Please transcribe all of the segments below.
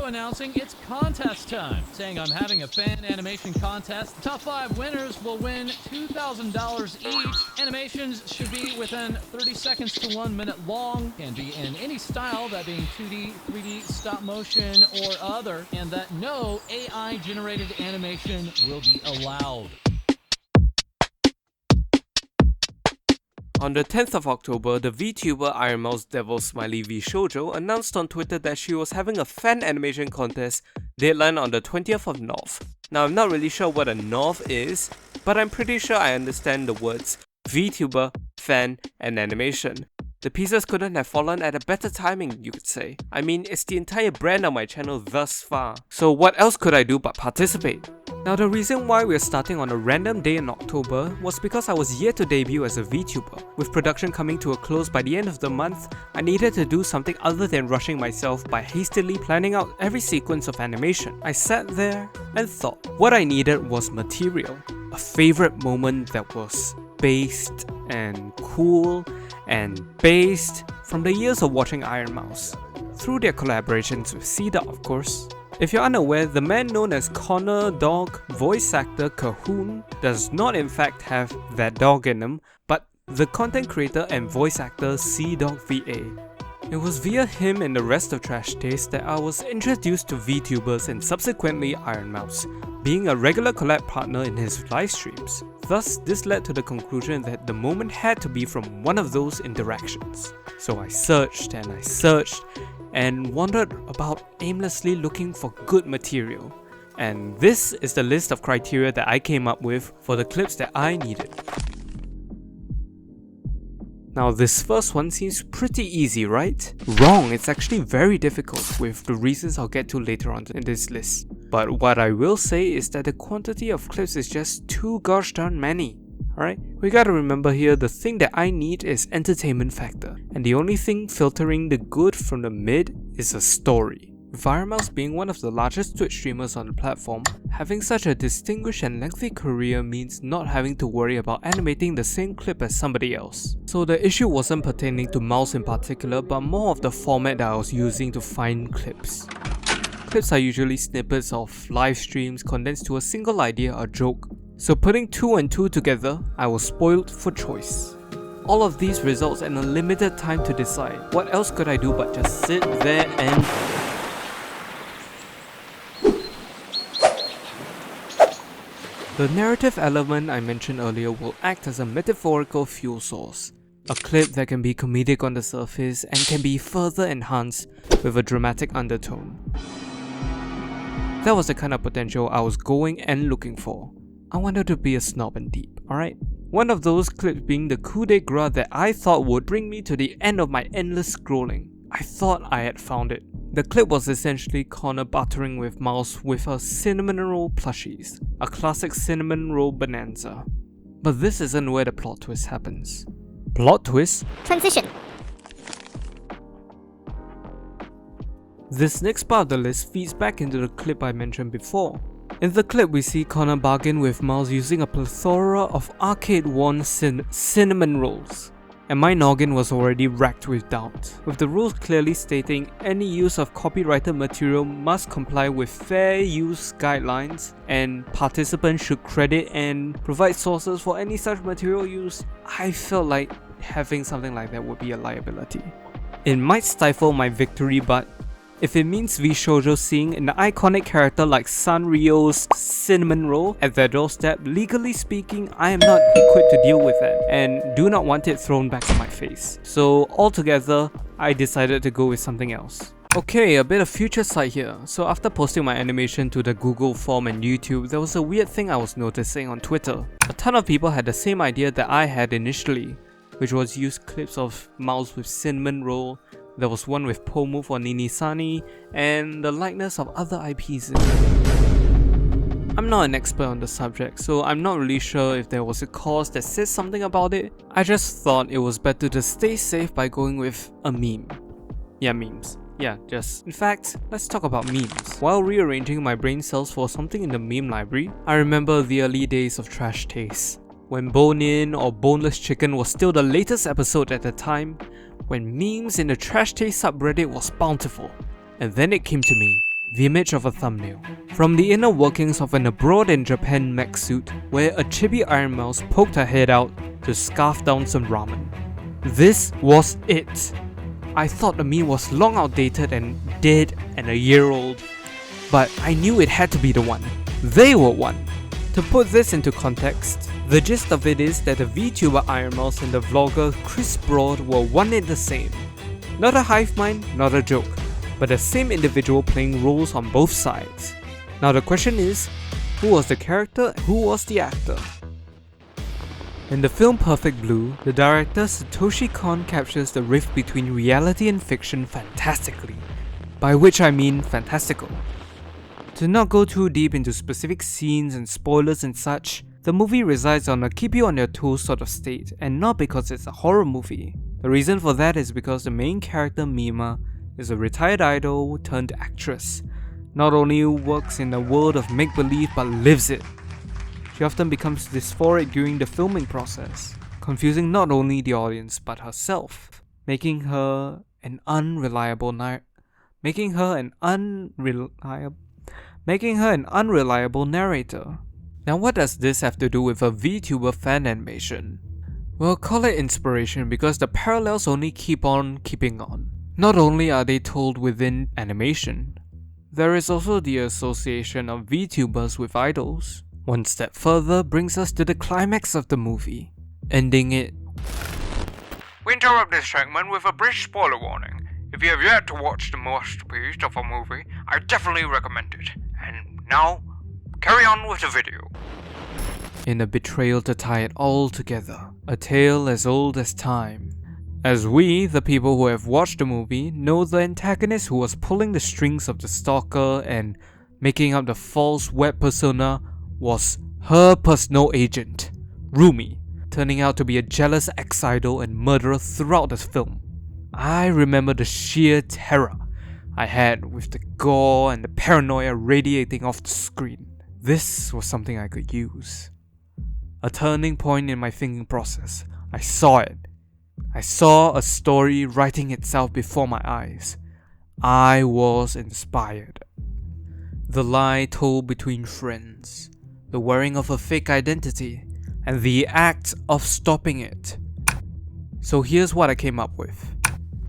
announcing it's contest time, saying I'm having a fan animation contest. The top 5 winners will win $2,000 each. Animations should be within 30 seconds to 1 minute long, can be in any style, that being 2D, 3D, stop motion, or other, and that no AI-generated animation will be allowed. On the 10th of October, the VTuber Ironmouse Devil Smiley V Shoujo announced on Twitter that she was having a fan animation contest deadline on the 20th of Nov. Now, I'm not really sure what a Nov is, but I'm pretty sure I understand the words VTuber, fan, and animation. The pieces couldn't have fallen at a better timing, you could say. I mean, it's the entire brand of my channel thus far. So what else could I do but participate? Now, the reason why we're starting on a random day in October was because I was yet to debut as a VTuber. With production coming to a close by the end of the month, I needed to do something other than rushing myself by hastily planning out every sequence of animation. I sat there and thought. What I needed was material. A favorite moment that was based and cool and based from the years of watching Ironmouse, through their collaborations with C-Dog, of course. If you're unaware, the man known as Connor Dog voice actor Cahoon does not in fact have that dog in him, but the content creator and voice actor C-Dog VA. It was via him and the rest of Trash Taste that I was introduced to VTubers and subsequently Ironmouse, being a regular collab partner in his live streams. Thus, this led to the conclusion that the moment had to be from one of those interactions. So I searched and wandered about aimlessly looking for good material. And this is the list of criteria that I came up with for the clips that I needed. Now, this first one seems pretty easy, right? Wrong, it's actually very difficult, with the reasons I'll get to later on in this list. But what I will say is that the quantity of clips is just too gosh darn many. Alright, we gotta remember here, the thing that I need is entertainment factor, and the only thing filtering the good from the mid is a story. With Ironmouse being one of the largest Twitch streamers on the platform, having such a distinguished and lengthy career means not having to worry about animating the same clip as somebody else. So the issue wasn't pertaining to Mouse in particular, but more of the format that I was using to find clips. Clips are usually snippets of live streams condensed to a single idea or joke. So putting 2 and 2 together, I was spoiled for choice. All of these results in a limited time to decide. What else could I do but just sit there and... The narrative element I mentioned earlier will act as a metaphorical fuel source. A clip that can be comedic on the surface and can be further enhanced with a dramatic undertone. That was the kind of potential I was going and looking for. I wanted to be a snob and deep, alright? One of those clips being the coup de grace that I thought would bring me to the end of my endless scrolling. I thought I had found it. The clip was essentially Connor bartering with Mouse with her cinnamon roll plushies, a classic cinnamon roll bonanza. But this isn't where the plot twist happens. Plot twist? Transition. This next part of the list feeds back into the clip I mentioned before. In the clip, we see Connor bargain with Mouse using a plethora of arcade-worn cinnamon rolls. And my noggin was already racked with doubt, with the rules clearly stating any use of copyrighted material must comply with fair use guidelines, and participants should credit and provide sources for any such material used. I felt like having something like that would be a liability. It might stifle my victory, but if it means V Shoujo seeing an iconic character like Sanrio's cinnamon roll at their doorstep, legally speaking, I am not equipped to deal with that and do not want it thrown back in my face. So altogether, I decided to go with something else. Okay, a bit of future sight here. So after posting my animation to the Google form and YouTube, there was a weird thing I was noticing on Twitter. A ton of people had the same idea that I had initially, which was use clips of Mouse with cinnamon roll. There was one with Pomu for Ninisani, and the likeness of other IPs. I'm not an expert on the subject, so I'm not really sure if there was a cause that says something about it. I just thought it was better to stay safe by going with a meme. Yeah, memes. Yeah, just. In fact, let's talk about memes. While rearranging my brain cells for something in the meme library, I remember the early days of Trash Taste, when bone-in or boneless chicken was still the latest episode at the time, when memes in the Trash Taste subreddit was bountiful. And then it came to me. the image of a thumbnail. From the inner workings of an abroad in Japan mech suit, where a chibi Ironmouse poked her head out to scarf down some ramen. This was it. I thought the meme was long outdated and dead and a year old, but I knew it had to be the one. They were one. To put this into context, the gist of it is that the VTuber Ironmouse and the vlogger Chris Broad were one and the same. Not a hive mind, not a joke, but the same individual playing roles on both sides. Now the question is, who was the character and who was the actor? In the film Perfect Blue, the director Satoshi Kon captures the rift between reality and fiction fantastically, by which I mean fantastical. To not go too deep into specific scenes and spoilers and such, the movie resides on a keep you on your toes sort of state, and not because it's a horror movie. The reason for that is because the main character Mima is a retired idol turned actress. Not only works in a world of make-believe but lives it. She often becomes dysphoric during the filming process, confusing not only the audience but herself, making her an unreliable narrator. Now what does this have to do with a VTuber fan animation? Well, call it inspiration because the parallels only keep on keeping on. Not only are they told within animation, there is also the association of VTubers with idols. One step further brings us to the climax of the movie, ending it. We interrupt this segment with a brief spoiler warning. If you have yet to watch the masterpiece of a movie, I definitely recommend it. And now, carry on with the video. In a betrayal to tie it all together, a tale as old as time. As we, the people who have watched the movie, know the antagonist who was pulling the strings of the stalker and making up the false web persona was her personal agent, Rumi, turning out to be a jealous ex-idol and murderer throughout the film. I remember the sheer terror I had with the gore and the paranoia radiating off the screen. This was something I could use. A turning point in my thinking process. I saw it. I saw a story writing itself before my eyes. I was inspired. The lie told between friends, the wearing of a fake identity, and the act of stopping it. So here's what I came up with.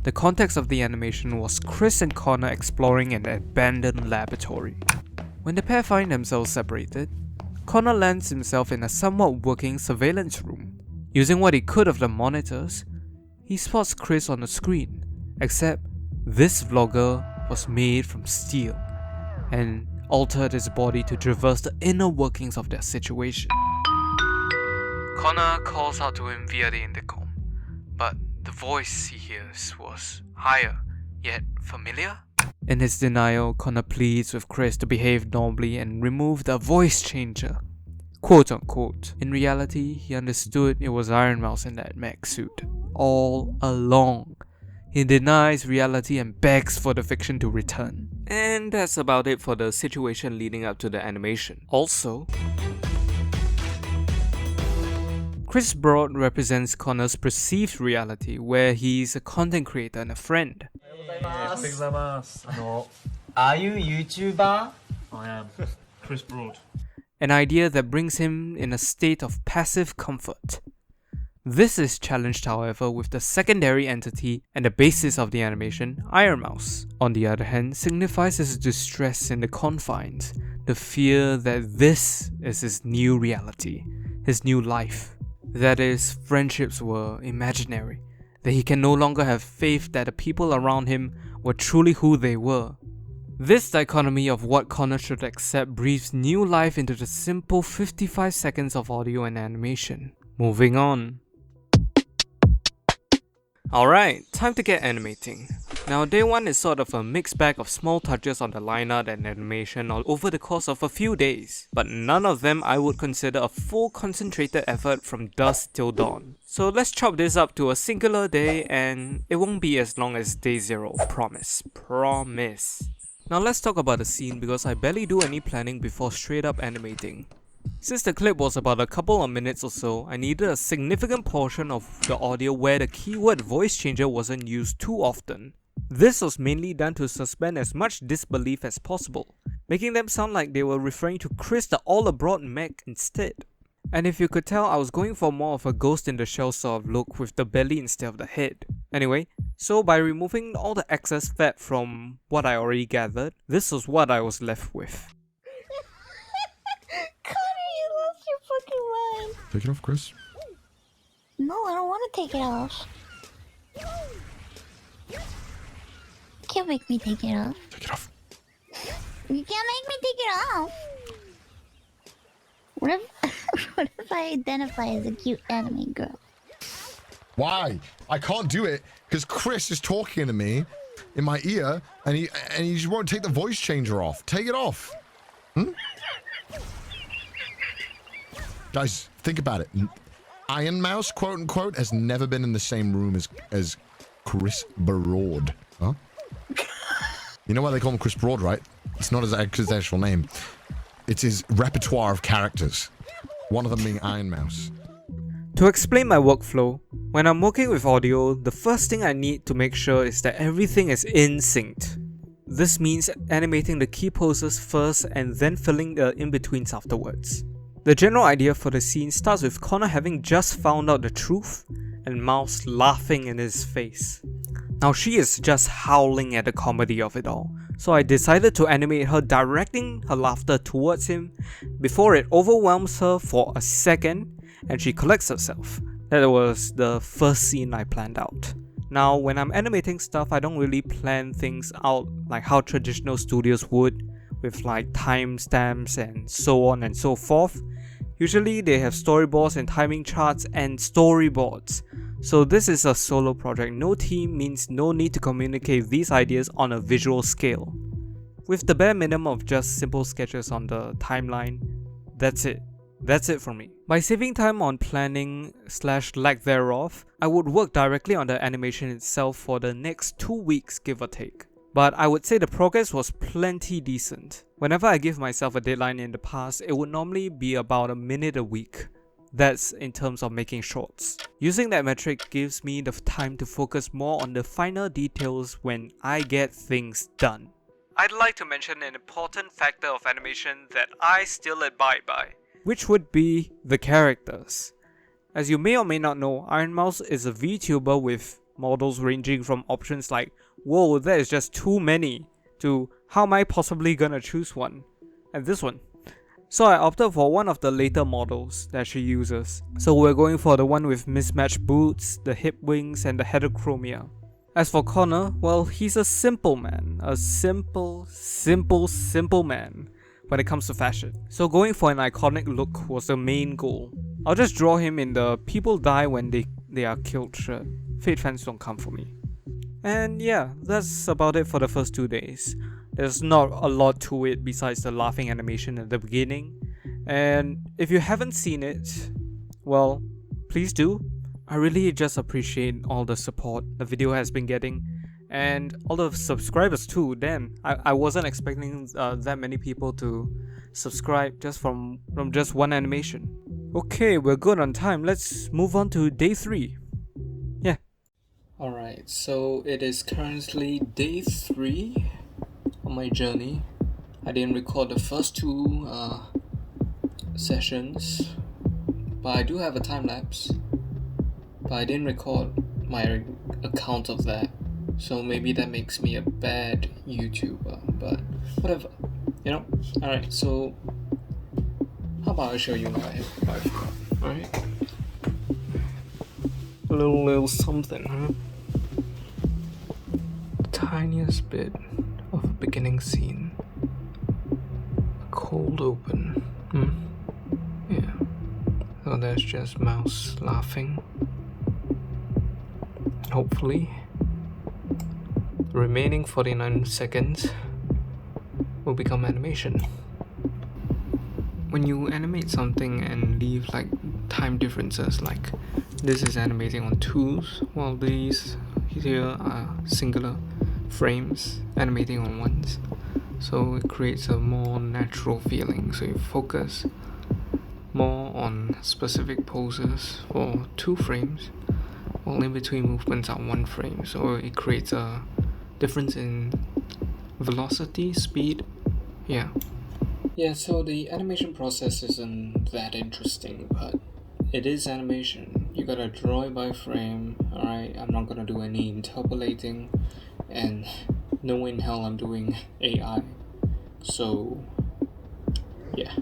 The context of the animation was Chris and Connor exploring an abandoned laboratory. When the pair find themselves separated, Connor lands himself in a somewhat working surveillance room. Using what he could of the monitors, he spots Chris on the screen, except this vlogger was made from steel and altered his body to traverse the inner workings of their situation. Connor calls out to him via the intercom, but the voice he hears was higher, yet familiar. In his denial, Connor pleads with Chris to behave normally and remove the voice changer. Quote unquote. In reality, he understood it was Ironmouse in that mech suit all along. He denies reality and begs for the fiction to return. And that's about it for the situation leading up to the animation. Also, Chris Broad represents Connor's perceived reality, where he's a content creator and a friend. Are you YouTuber? I am. Chris Broad. An idea that brings him in a state of passive comfort. This is challenged, however, with the secondary entity and the basis of the animation, Ironmouse. On the other hand, signifies his distress in the confines, the fear that this is his new reality, his new life. That is, friendships were imaginary, that he can no longer have faith that the people around him were truly who they were. This dichotomy of what Connor should accept breathes new life into the simple 55 seconds of audio and animation. Moving on. Alright, time to get animating. Now day 1 is sort of a mixed bag of small touches on the line art and animation all over the course of a few days, but none of them I would consider a full concentrated effort from dusk till dawn. So let's chop this up to a singular day and it won't be as long as day 0, promise. Now let's talk about the scene because I barely do any planning before straight up animating. Since the clip was about a couple of minutes or so, I needed a significant portion of the audio where the keyword voice changer wasn't used too often. This was mainly done to suspend as much disbelief as possible, making them sound like they were referring to Chris the all-abroad mech instead. And if you could tell, I was going for more of a ghost in the shell sort of look with the belly instead of the head. Anyway, so by removing all the excess fat from what I already gathered, this was what I was left with. Connor, you lost your fucking mind. Take it off, Chris. No, I don't want to take it off. You can't make me take it off. Take it off. You can't make me take it off. What if, what if I identify as a cute anime girl? Why? I can't do it because Chris is talking to me in my ear and he just won't take the voice changer off. Take it off. Guys, think about it. Ironmouse, quote unquote, has never been in the same room as Chris Broad. Huh? You know why they call him Chris Broad, right? It's not his actual name. It's his repertoire of characters. One of them being Ironmouse. To explain my workflow, when I'm working with audio, the first thing I need to make sure is that everything is in sync. This means animating the key poses first and then filling the in-betweens afterwards. The general idea for the scene starts with Connor having just found out the truth and Mouse laughing in his face. Now she is just howling at the comedy of it all, so I decided to animate her directing her laughter towards him before it overwhelms her for a second and she collects herself. That was the first scene I planned out. Now when I'm animating stuff, I don't really plan things out like how traditional studios would, with like timestamps and so on and so forth. Usually they have storyboards and timing charts and storyboards. So this is a solo project. No team means no need to communicate these ideas on a visual scale. With the bare minimum of just simple sketches on the timeline, that's it. That's it for me. By saving time on planning / lack thereof, I would work directly on the animation itself for the next 2 weeks, give or take. But I would say the progress was plenty decent. Whenever I give myself a deadline in the past, it would normally be about a minute a week. That's in terms of making shorts. Using that metric gives me the time to focus more on the finer details when I get things done. I'd like to mention an important factor of animation that I still abide by, which would be the characters. As you may or may not know, Ironmouse is a VTuber with models ranging from options like "whoa, that is just too many" to "how am I possibly gonna choose one?" and this one. So I opted for one of the later models that she uses. So we're going for the one with mismatched boots, the hip wings and the heterochromia. As for Connor, well, he's a simple man. A simple man when it comes to fashion. So going for an iconic look was the main goal. I'll just draw him in the "people die when they are killed" shirt. Fate fans don't come for me. And yeah, that's about it for the first 2 days. There's not a lot to it besides the laughing animation at the beginning. And if you haven't seen it, well, please do. I really just appreciate all the support the video has been getting. And all the subscribers too. Damn, I wasn't expecting that many people to subscribe just from just one animation. Okay, we're good on time. Let's move on to day 3. Yeah. Alright, so it is currently day 3 on my journey. I didn't record the first 2 sessions, but I do have a time lapse. But I didn't record my account of that, so maybe that makes me a bad YouTuber, but whatever, you know? Alright, so how about I show you what I've got, alright? A little something, huh? The tiniest bit of a beginning scene. A cold open, Yeah. So there's just Mouse laughing. Hopefully, the remaining 49 seconds will become animation. When you animate something and leave like time differences, like this is animating on 2s, while these here are singular frames animating on 1s, so it creates a more natural feeling. So you focus more on specific poses for 2 frames, while in between movements are 1 frame, so it creates a difference in velocity, speed. Yeah. Yeah, so the animation process isn't that interesting, but it is animation. You gotta draw it by frame, alright? I'm not gonna do any interpolating, and no in hell I'm doing AI. So, yeah.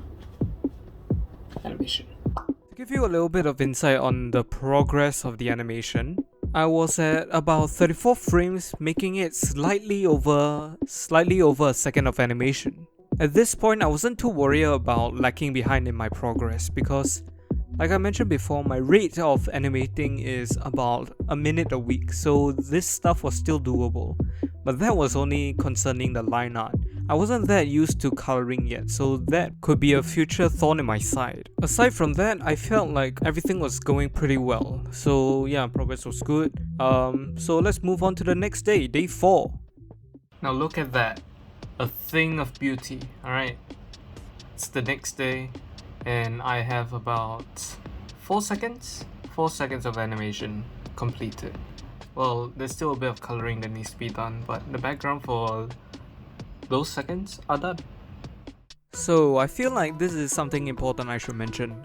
Animation. To give you a little bit of insight on the progress of the animation, I was at about 34 frames, making it slightly over a second of animation. At this point, I wasn't too worried about lagging behind in my progress because, like I mentioned before, my rate of animating is about a minute a week, so this stuff was still doable. But that was only concerning the line art. I wasn't that used to coloring yet, so that could be a future thorn in my side. Aside from that, I felt like everything was going pretty well. So yeah, progress was good. So let's move on to the next day, day 4. Now look at that. A thing of beauty, alright? It's the next day, and I have about 4 seconds? 4 seconds of animation completed. Well, there's still a bit of coloring that needs to be done, but the background for those seconds are done. So I feel like this is something important I should mention.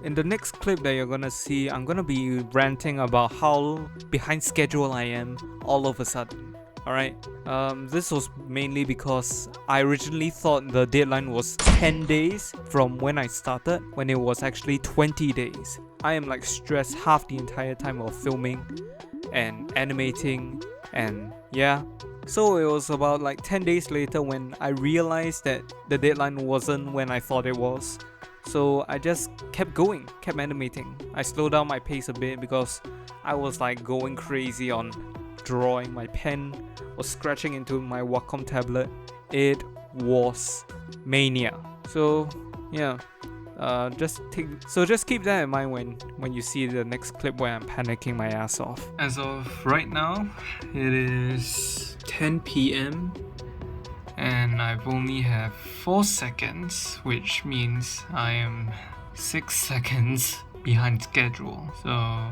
In the next clip that you're gonna see, I'm gonna be ranting about how behind schedule I am all of a sudden. Alright, this was mainly because I originally thought the deadline was 10 days from when I started, when it was actually 20 days. I am like stressed half the entire time of filming and animating, and yeah. So it was about like 10 days later when I realized that the deadline wasn't when I thought it was. So I just kept going, kept animating. I slowed down my pace a bit because I was like going crazy on drawing. My pen was scratching into my Wacom tablet. It was mania. So yeah, just keep that in mind when you see the next clip where I'm panicking my ass off. As of right now, it is 10 p.m. and I've only have 4 seconds, which means I am 6 seconds behind schedule. So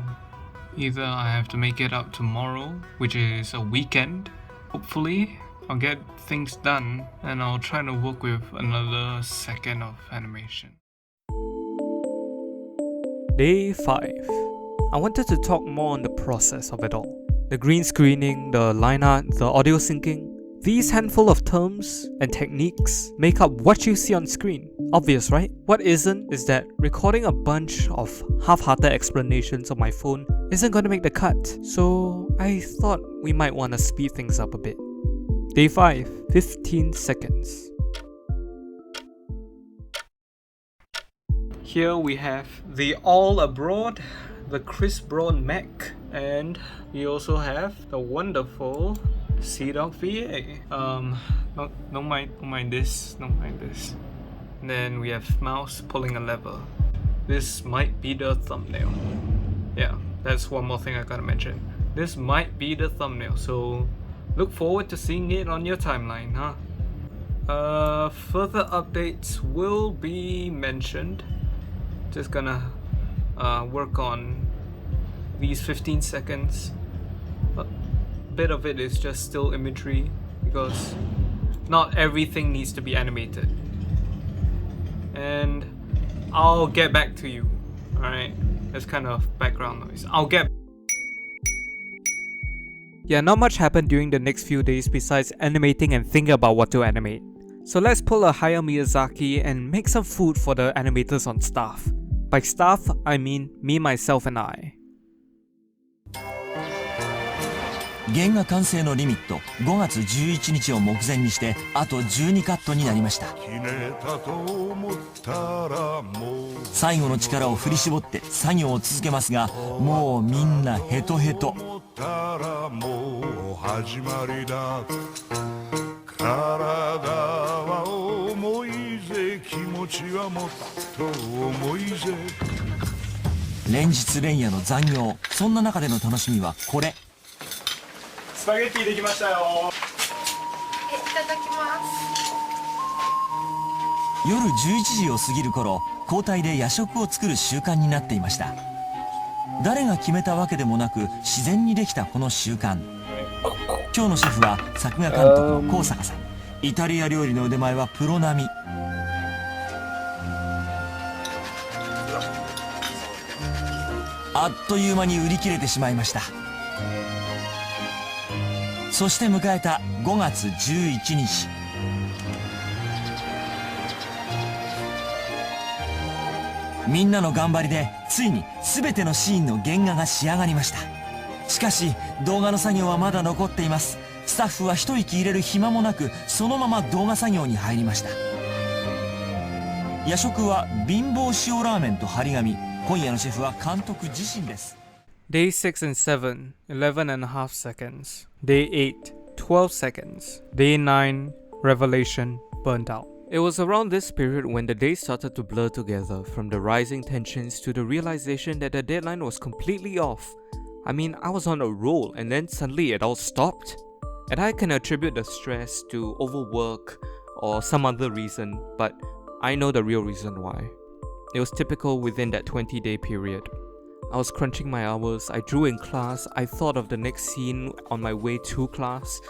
either I have to make it up tomorrow, which is a weekend. Hopefully, I'll get things done and I'll try to work with another second of animation. Day 5. I wanted to talk more on the process of it all. The green screening, the line art, the audio syncing. These handful of terms and techniques make up what you see on screen. Obvious, right? What isn't is that recording a bunch of half-hearted explanations on my phone isn't going to make the cut. So I thought we might want to speed things up a bit. Day 5, 15 seconds. Here we have the All Abroad, the Chris Broad Mac, and we also have the wonderful Sea-Dog VA. Don't mind this. And then we have Mouse pulling a lever. This might be the thumbnail. Yeah, that's one more thing I gotta mention. This might be the thumbnail, so look forward to seeing it on your timeline, huh? Further updates will be mentioned. Just gonna work on these 15 seconds. A bit of it is just still imagery because not everything needs to be animated. And I'll get back to you. Alright, that's kind of background noise. Yeah, not much happened during the next few days besides animating and thinking about what to animate. So let's pull a Hayao Miyazaki and make some food for the animators on staff. By staff, I mean me, myself, and I. 原画完成のリミット5月11日を目前にしてあと12カットになりました。最後の力を振り絞って作業を続けますが、もうみんなヘトヘト。体は重いぜ、気持ちはもっと重いぜ。連日連夜の残業、そんな中での楽しみはこれ。スパゲッティできましたよ。いただきます。夜11時を過ぎる頃、交代で夜食を作る習慣になっていました。誰が決めたわけでもなく、自然にできたこの習慣。今日のシェフは作画監督の高坂さん。イタリア料理の腕前はプロ並み。あっという間に売り切れてしまいました。そして迎えた5月11日。みんなの頑張りでついに全てのシーンの原画が仕上がりました。しかし動画の作業はまだ残っています。スタッフは一息入れる暇もなく、そのまま動画作業に入りました。夜食は貧乏塩ラーメンと張り紙。今夜のシェフは監督自身です。 Day 6 and 7, 11.5 seconds. Day 8, 12 seconds. Day 9, revelation, burnt out. It was around this period when the days started to blur together, from the rising tensions to the realization that the deadline was completely off. I mean, I was on a roll and then suddenly it all stopped. And I can attribute the stress to overwork or some other reason, but I know the real reason why. It was typical within that 20-day period. I was crunching my hours, I drew in class, I thought of the next scene on my way to class.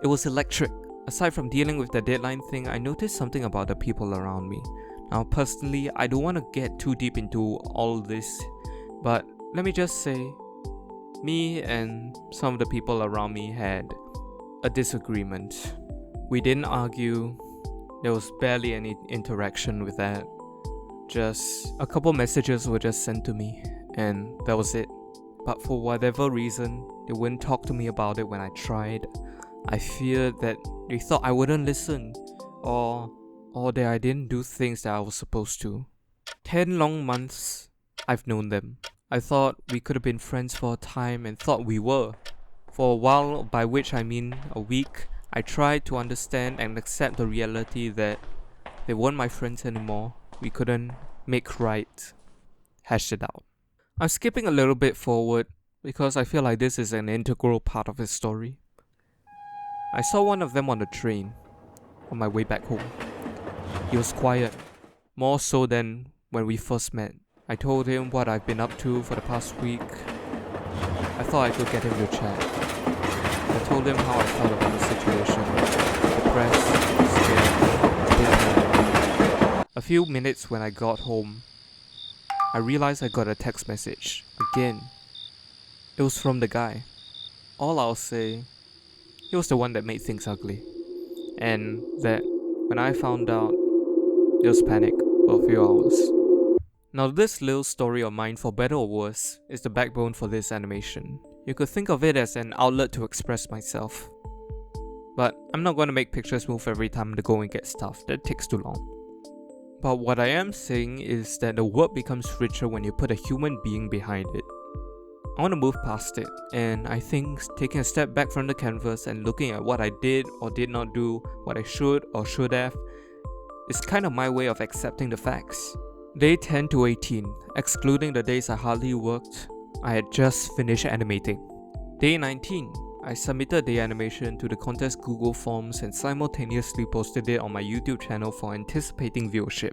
It was electric. Aside from dealing with the deadline thing, I noticed something about the people around me. Now personally, I don't want to get too deep into all this, but let me just say, me and some of the people around me had a disagreement. We didn't argue, there was barely any interaction with that. Just a couple messages were just sent to me, and that was it. But for whatever reason, they wouldn't talk to me about it when I tried. I feared that they thought I wouldn't listen, or that I didn't do things that I was supposed to. 10 long months, I've known them. I thought we could have been friends for a time and thought we were. For a while, by which I mean a week, I tried to understand and accept the reality that they weren't my friends anymore. We couldn't make right. Hash it out. I'm skipping a little bit forward because I feel like this is an integral part of his story. I saw one of them on the train on my way back home. He was quiet, more so than when we first met. I told him what I've been up to for the past week. I thought I could get him to chat. I told him how I felt about the situation. Depressed, scared, bitter. A few minutes when I got home, I realized I got a text message. Again. It was from the guy. All I'll say, he was the one that made things ugly. And that when I found out, there was panic for a few hours. Now this little story of mine, for better or worse, is the backbone for this animation. You could think of it as an outlet to express myself. But I'm not going to make pictures move every time the going gets tough, that takes too long. But what I am saying is that the work becomes richer when you put a human being behind it. I want to move past it, and I think taking a step back from the canvas and looking at what I did or did not do, what I should or should have, is kind of my way of accepting the facts. Day 10 to 18, excluding the days I hardly worked, I had just finished animating. Day 19, I submitted the animation to the contest Google Forms and simultaneously posted it on my YouTube channel for anticipating viewership.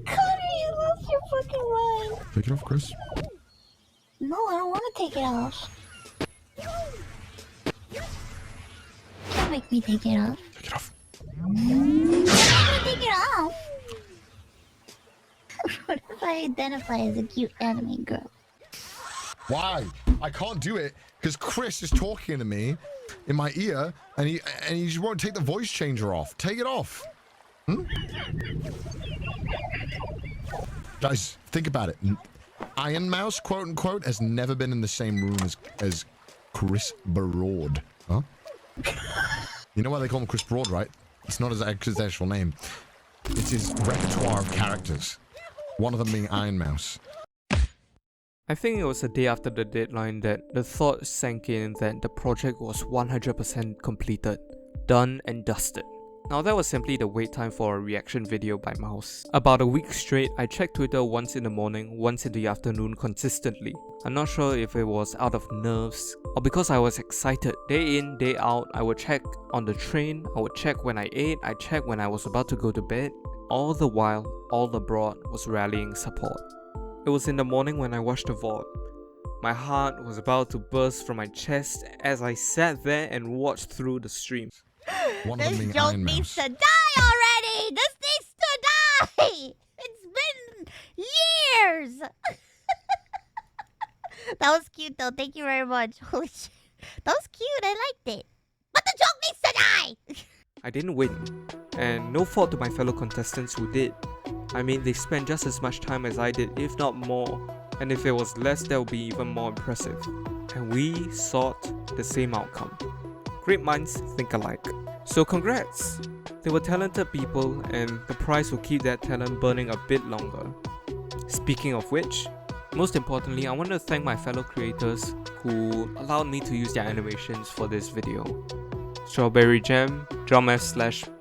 Connor, you lost your fucking mind. Take it off, Chris. No, I don't want to take it off. Don't make me take it off. Take it off. Don't make me take it off. What if I identify as a cute anime girl? Why? I can't do it because Chris is talking to me in my ear and he just won't take the voice changer off. Take it off. Guys, think about it. Ironmouse, quote unquote, has never been in the same room as Chris Broad. Huh? You know why they call him Chris Broad, right? It's not his actual name. It's his repertoire of characters. One of them being Ironmouse. I think it was the day after the deadline that the thought sank in that the project was 100% completed, done and dusted. Now that was simply the wait time for a reaction video by Mouse. About a week straight, I checked Twitter once in the morning, once in the afternoon consistently. I'm not sure if it was out of nerves or because I was excited. Day in, day out, I would check on the train, I would check when I ate, I checked when I was about to go to bed. All the while, all abroad was rallying support. It was in the morning when I watched the VOD. My heart was about to burst from my chest as I sat there and watched through the stream. One of them This being joke Ironmouse. needs to die already! This needs to die! It's been years! That was cute though, thank you very much. Holy shit. That was cute, I liked it. But the joke needs to die! I didn't win, and no fault to my fellow contestants who did. I mean, they spent just as much time as I did, if not more, and if it was less, that would be even more impressive. And we sought the same outcome. Great minds think alike. So congrats! They were talented people, and the prize will keep that talent burning a bit longer. Speaking of which, most importantly, I want to thank my fellow creators who allowed me to use their animations for this video. StrawbrryJam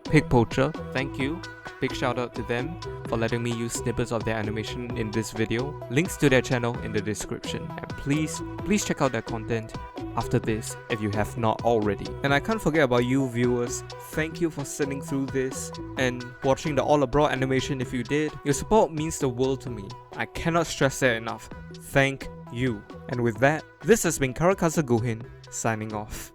Pig Poacher, thank you. Big shout out to them for letting me use snippets of their animation in this video. Links to their channel in the description, and please check out their content after this if you have not already. And I can't forget about you viewers. Thank you for sitting through this and watching the All Abroad animation if you did. Your support means the world to me. I cannot stress that enough. Thank you. And with that, this has been Karakasa Gohin signing off.